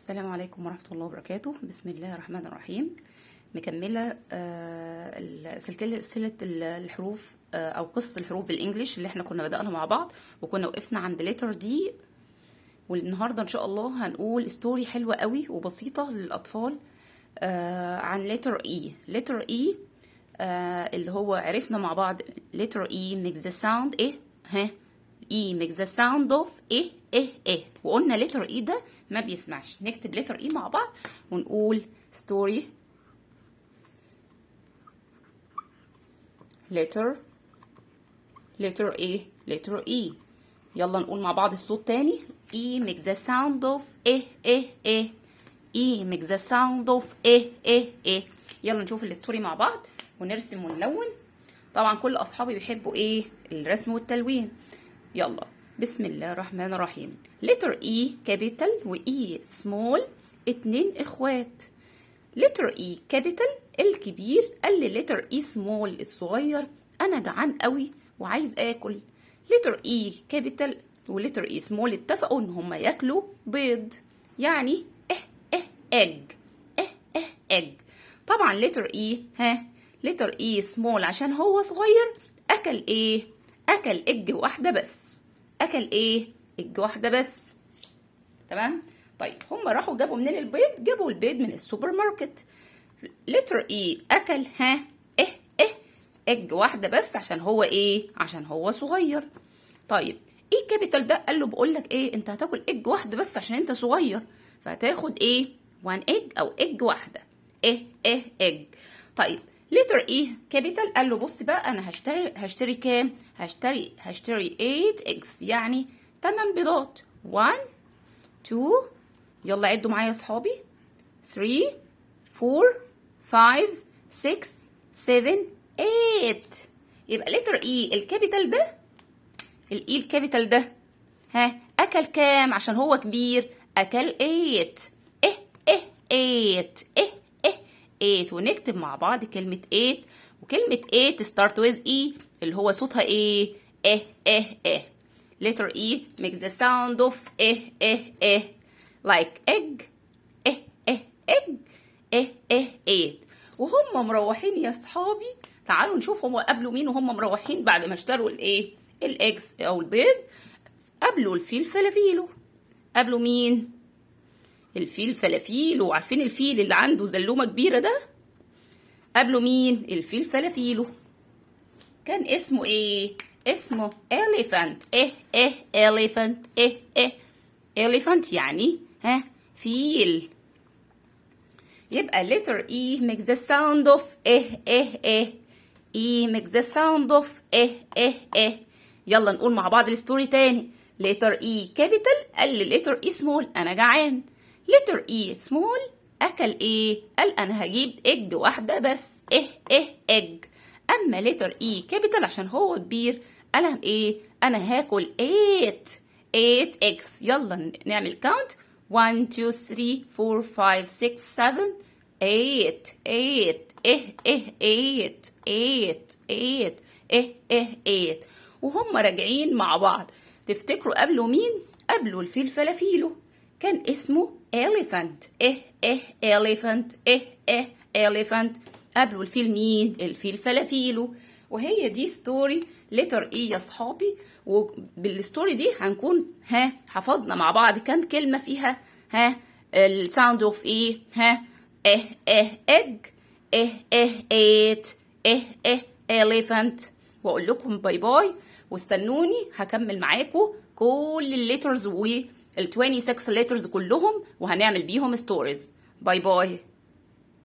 السلام عليكم ورحمة الله وبركاته. بسم الله الرحمن الرحيم. مكملة سلسلة الحروف أو قصص الحروف بالإنجليش اللي احنا كنا بدأنا مع بعض، وكنا وقفنا عند letter D. والنهاردة إن شاء الله هنقول ستوري حلوة قوي وبسيطة للأطفال عن letter E. letter E اللي هو عرفنا مع بعض letter E makes the sound إيه؟ E makes the sound of إيه. وقلنا letter E ده ما بيسمعش. نكتب letter E مع بعض ونقول story letter E. يلا نقول مع بعض الصوت تاني. E makes the sound of إيه. E makes the sound of إيه. يلا نشوف الستوري مع بعض ونرسم ونلون. طبعا كل أصحابي بيحبوا إيه؟ الرسم والتلوين. يلا بسم الله الرحمن الرحيم. letter E capital و E small، اتنين اخوات. letter E capital الكبير قال لي letter E small الصغير انا جعان قوي وعايز اكل. letter E capital و letter E small اتفقوا ان هما ياكلوا بيض، يعني egg. طبعا letter E letter E small عشان هو صغير اكل ايه؟ اكل egg واحده بس. اكل ايه؟ egg واحده بس. تمام. طيب هم راحوا جابوا منين البيض؟ جابوا البيض من السوبر ماركت. letter E اكل egg واحده بس عشان هو ايه؟ عشان هو صغير. طيب ايه كابيتال ده؟ قال له بقول لك ايه، انت هتاكل egg واحده بس عشان انت صغير، فهتاخد ايه؟ 1 egg او egg واحده. egg. طيب letter E capital قال له بص بقى انا هشتري كام؟ هشتري 8 eggs، يعني 8 بيضات. 1 2 يلا عدوا معايا يا اصحابي. 3 4 5 6 7 8. يبقى letter E الكابيتال ده، الاي الكابيتال ده اكل كام عشان هو كبير؟ اكل 8. 8. ونكتب مع بعض كلمة 8، وكلمة 8 start with E اللي هو صوتها ايه؟ letter E makes the sound of like egg. egg. 8. وهم مروحين يا صحابي، تعالوا نشوف هم قابلوا مين وهم مروحين بعد ما اشتروا الايه؟ الاكس او البيض. قابلوا الفيل فلافيلو. قابلوا مين؟ الفيل فلافيلو. عارفين الفيل اللي عنده زلومه كبيره ده؟ قابلوا مين؟ الفيل فلافيلو. كان اسمه ايه؟ اسمه elephant. elephant. elephant يعني فيل. يبقى letter E makes the sound of E makes the sound of يلا نقول مع بعض الستوري تاني. letter E capital قال لي letter E small انا جعان. letter E small اكل ايه؟ قال انا هجيب egg واحده بس. egg. اما letter E capital عشان هو كبير انا ايه؟ انا هاكل 8 eggs. يلا نعمل count. 1 2 3 4 5 6 7 8. وهم راجعين مع بعض تفتكروا قابلوا مين؟ قابلوا الفيل فلافيلو. كان اسمه elephant. elephant. قابلوا الفيل مين؟ الفيل فلافيلو. وهي دي ستوري letter E يا صحابي. وبالستوري دي هنكون حفظنا مع بعض كم كلمة فيها الساوند اوف ايه؟ egg 8 elephant. واقول لكم باي باي واستنوني هكمل معاكم كل الليترز وال 26 letters كلهم وهنعمل بيهم ستوريز. باي باي.